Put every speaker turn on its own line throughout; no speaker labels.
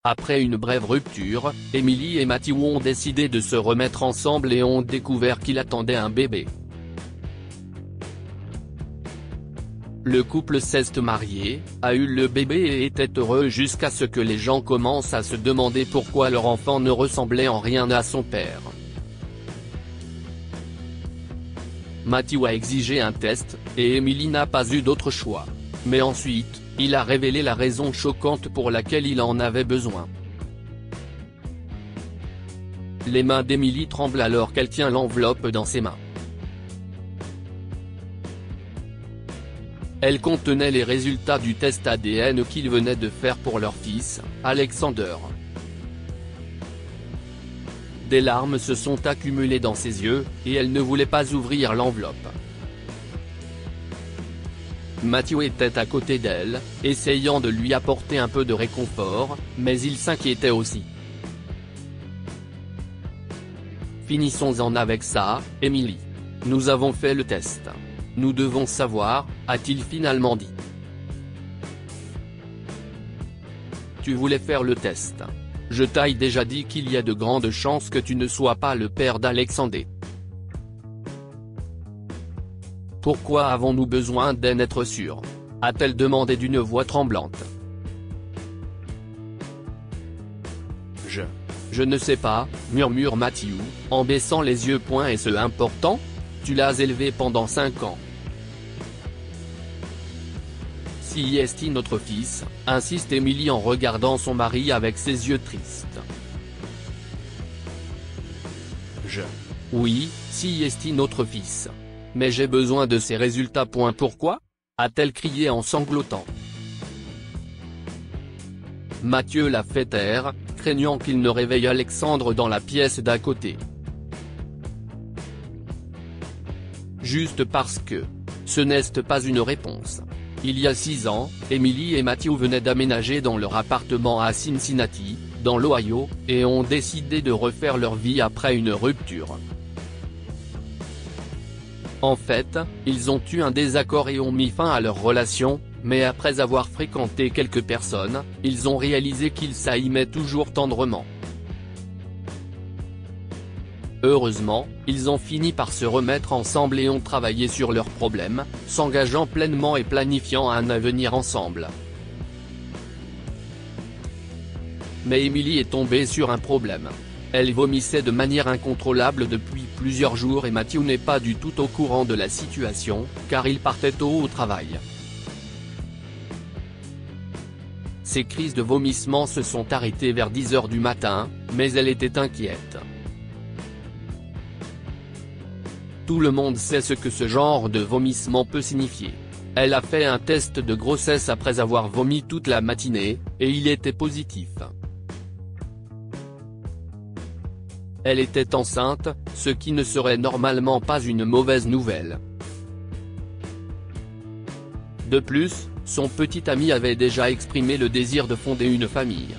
Après une brève rupture, Emily et Matthew ont décidé de se remettre ensemble et ont découvert qu'il attendait un bébé. Le couple s'est marié, a eu le bébé et était heureux jusqu'à ce que les gens commencent à se demander pourquoi leur enfant ne ressemblait en rien à son père. Matthew a exigé un test, et Emily n'a pas eu d'autre choix. Mais ensuite, il a révélé la raison choquante pour laquelle il en avait besoin. Les mains d'Emily tremblent alors qu'elle tient l'enveloppe dans ses mains. Elle contenait les résultats du test ADN qu'ils venaient de faire pour leur fils, Alexander. Des larmes se sont accumulées dans ses yeux, et elle ne voulait pas ouvrir l'enveloppe. Matthew était à côté d'elle, essayant de lui apporter un peu de réconfort, mais il s'inquiétait aussi. Finissons-en avec ça, Emily. Nous avons fait le test. Nous devons savoir, a-t-il finalement dit. Tu voulais faire le test. Je t'ai déjà dit qu'il y a de grandes chances que tu ne sois pas le père d'Alexander. Pourquoi avons-nous besoin d'en être sûrs ? A-t-elle demandé d'une voix tremblante. Je ne sais pas, murmure Matthew, en baissant les yeux. Est-ce important ? Tu l'as élevé pendant 5 ans. Si est-il notre fils, insiste Emily en regardant son mari avec ses yeux tristes. Oui, si est-il notre fils. Mais j'ai besoin de ces résultats. Pourquoi ? A-t-elle crié en sanglotant. Matthew l'a fait taire, craignant qu'il ne réveille Alexandre dans la pièce d'à côté. Juste parce que. Ce n'est pas une réponse. Il y a 6 ans, Emily et Matthew venaient d'aménager dans leur appartement à Cincinnati, dans l'Ohio, et ont décidé de refaire leur vie après une rupture. En fait, ils ont eu un désaccord et ont mis fin à leur relation, mais après avoir fréquenté quelques personnes, ils ont réalisé qu'ils s'aimaient toujours tendrement. Heureusement, ils ont fini par se remettre ensemble et ont travaillé sur leurs problèmes, s'engageant pleinement et planifiant un avenir ensemble. Mais Emily est tombée sur un problème. Elle vomissait de manière incontrôlable depuis plusieurs jours et Matthew n'est pas du tout au courant de la situation, car il partait tôt au travail. Ces crises de vomissement se sont arrêtées vers 10 h du matin, mais elle était inquiète. Tout le monde sait ce que ce genre de vomissement peut signifier. Elle a fait un test de grossesse après avoir vomi toute la matinée, et il était positif. Elle était enceinte, ce qui ne serait normalement pas une mauvaise nouvelle. De plus, son petit ami avait déjà exprimé le désir de fonder une famille.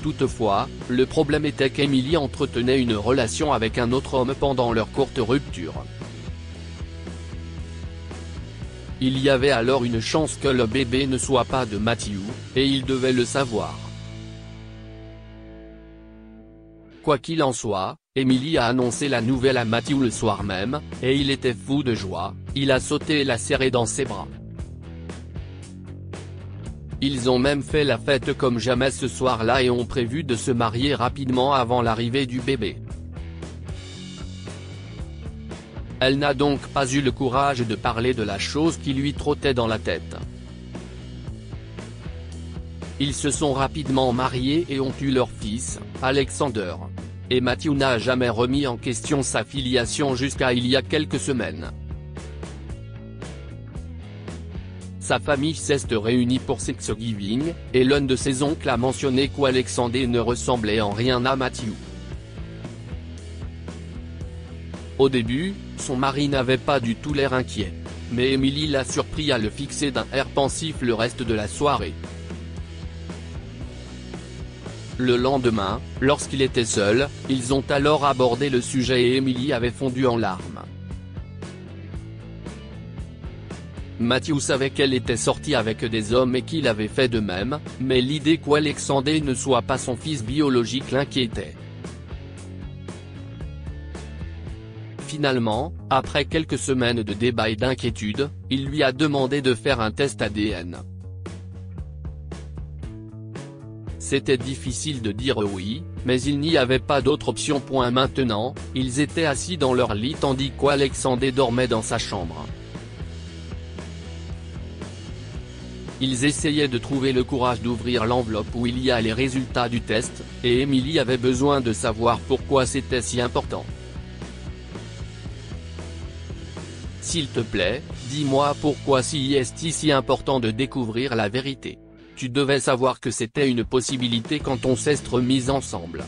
Toutefois, le problème était qu'Emily entretenait une relation avec un autre homme pendant leur courte rupture. Il y avait alors une chance que le bébé ne soit pas de Matthew, et il devait le savoir. Quoi qu'il en soit, Emily a annoncé la nouvelle à Matthew le soir même, et il était fou de joie, il a sauté et l'a serré dans ses bras. Ils ont même fait la fête comme jamais ce soir-là et ont prévu de se marier rapidement avant l'arrivée du bébé. Elle n'a donc pas eu le courage de parler de la chose qui lui trottait dans la tête. Ils se sont rapidement mariés et ont eu leur fils, Alexander. Et Matthew n'a jamais remis en question sa filiation jusqu'à il y a quelques semaines. Sa famille s'est réunie pour Thanksgiving, et l'un de ses oncles a mentionné qu'Alexander ne ressemblait en rien à Matthew. Au début, son mari n'avait pas du tout l'air inquiet, mais Emily l'a surpris à le fixer d'un air pensif le reste de la soirée. Le lendemain, lorsqu'il était seul, ils ont alors abordé le sujet et Emily avait fondu en larmes. Matthew savait qu'elle était sortie avec des hommes et qu'il avait fait de même, mais l'idée qu'Alexander ne soit pas son fils biologique l'inquiétait. Finalement, après quelques semaines de débats et d'inquiétudes, il lui a demandé de faire un test ADN. C'était difficile de dire oui, mais il n'y avait pas d'autre option. Maintenant, ils étaient assis dans leur lit tandis qu'Alexander dormait dans sa chambre. Ils essayaient de trouver le courage d'ouvrir l'enveloppe où il y a les résultats du test, et Emily avait besoin de savoir pourquoi c'était si important. S'il te plaît, dis-moi pourquoi c'est si important de découvrir la vérité. Tu devais savoir que c'était une possibilité quand on s'est mis ensemble.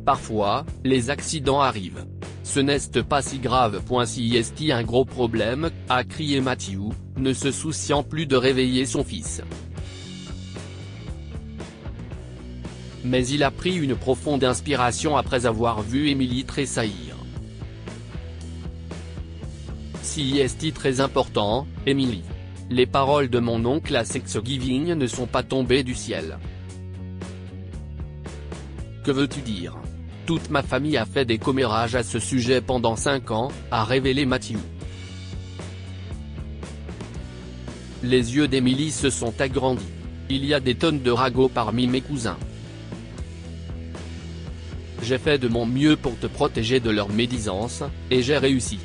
Parfois, les accidents arrivent. Ce n'est pas si grave. C'est un gros problème, a crié Matthew, ne se souciant plus de réveiller son fils. Mais il a pris une profonde inspiration après avoir vu Emily tressaillir. C'est très important, Emily. Les paroles de mon oncle à Thanksgiving ne sont pas tombées du ciel. Que veux-tu dire? Toute ma famille a fait des commérages à ce sujet pendant 5 ans, a révélé Matthew. Les yeux d'Emily se sont agrandis. Il y a des tonnes de ragots parmi mes cousins. J'ai fait de mon mieux pour te protéger de leur médisance, et j'ai réussi.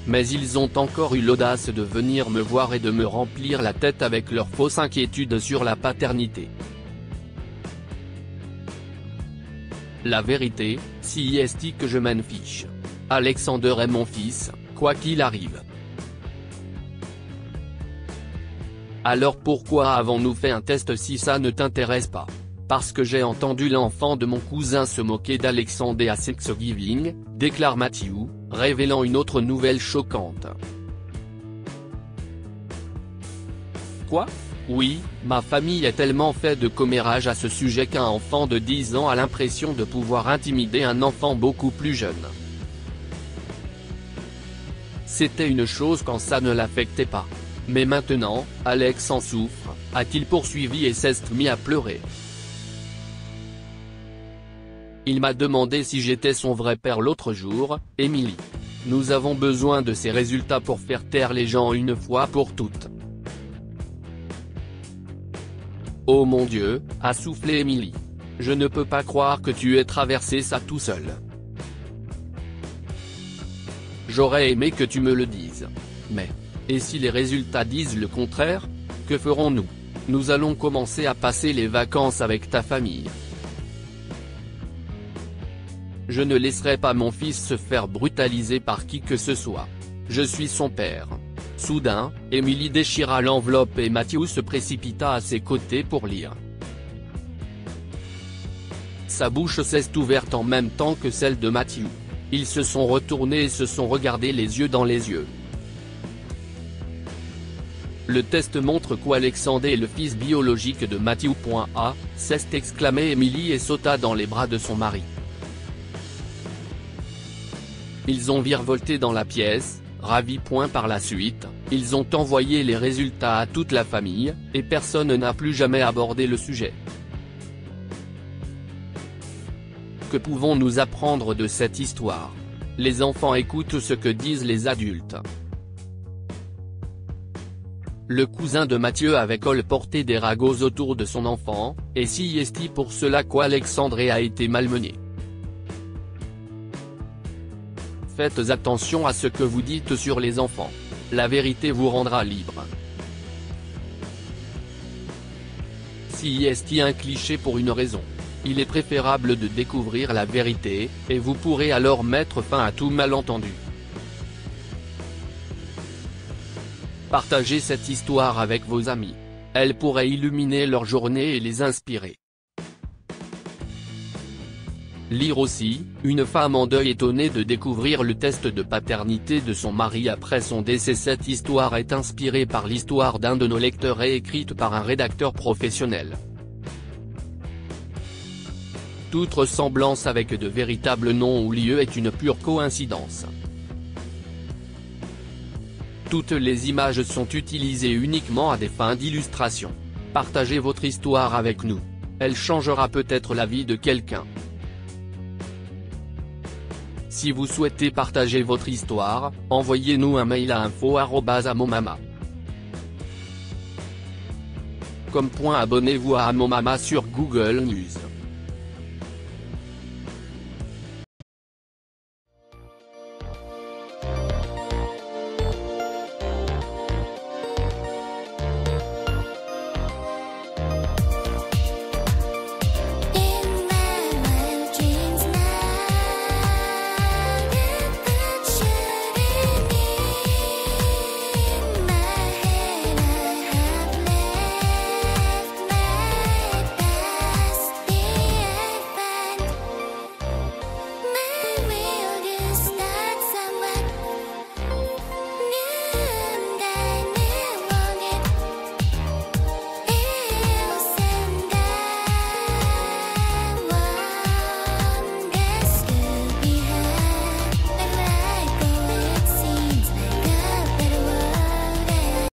Mais ils ont encore eu l'audace de venir me voir et de me remplir la tête avec leurs fausses inquiétudes sur la paternité. La vérité, c'est que je m'en fiche. Alexander est mon fils, quoi qu'il arrive. Alors pourquoi avons-nous fait un test si ça ne t'intéresse pas? Parce que j'ai entendu l'enfant de mon cousin se moquer d'Alexander à Thanksgiving, déclare Matthew, révélant une autre nouvelle choquante. Quoi? Oui, ma famille a tellement fait de commérages à ce sujet qu'un enfant de 10 ans a l'impression de pouvoir intimider un enfant beaucoup plus jeune. C'était une chose quand ça ne l'affectait pas. Mais maintenant, Alex en souffre, a-t-il poursuivi et s'est mis à pleurer. Il m'a demandé si j'étais son vrai père l'autre jour, Emily. Nous avons besoin de ces résultats pour faire taire les gens une fois pour toutes. Oh mon Dieu, a soufflé Emily. Je ne peux pas croire que tu aies traversé ça tout seul. J'aurais aimé que tu me le dises. Mais, et si les résultats disent le contraire? Que ferons-nous? Nous allons commencer à passer les vacances avec ta famille. Je ne laisserai pas mon fils se faire brutaliser par qui que ce soit. Je suis son père. Soudain, Emily déchira l'enveloppe et Matthew se précipita à ses côtés pour lire. Sa bouche s'est ouverte en même temps que celle de Matthew. Ils se sont retournés et se sont regardés les yeux dans les yeux. Le test montre qu'Alexander est le fils biologique de Matthew. S'est exclamé Emily et sauta dans les bras de son mari. Ils ont virevolté dans la pièce, ravis. Par la suite, ils ont envoyé les résultats à toute la famille, et personne n'a plus jamais abordé le sujet. Que pouvons-nous apprendre de cette histoire? Les enfants écoutent ce que disent les adultes. Le cousin de Mathieu avait colporté des ragots autour de son enfant, et c'est pour cela qu'Alexandre a été malmené. Faites attention à ce que vous dites sur les enfants. La vérité vous rendra libre. C'est un cliché pour une raison. Il est préférable de découvrir la vérité, et vous pourrez alors mettre fin à tout malentendu. Partagez cette histoire avec vos amis. Elle pourrait illuminer leur journée et les inspirer. Lire aussi, une femme en deuil étonnée de découvrir le test de paternité de son mari après son décès. Cette histoire est inspirée par l'histoire d'un de nos lecteurs et écrite par un rédacteur professionnel. Toute ressemblance avec de véritables noms ou lieux est une pure coïncidence. Toutes les images sont utilisées uniquement à des fins d'illustration. Partagez votre histoire avec nous. Elle changera peut-être la vie de quelqu'un. Si vous souhaitez partager votre histoire, envoyez-nous un mail à info@amomama.com. Abonnez-vous à Amomama sur Google News.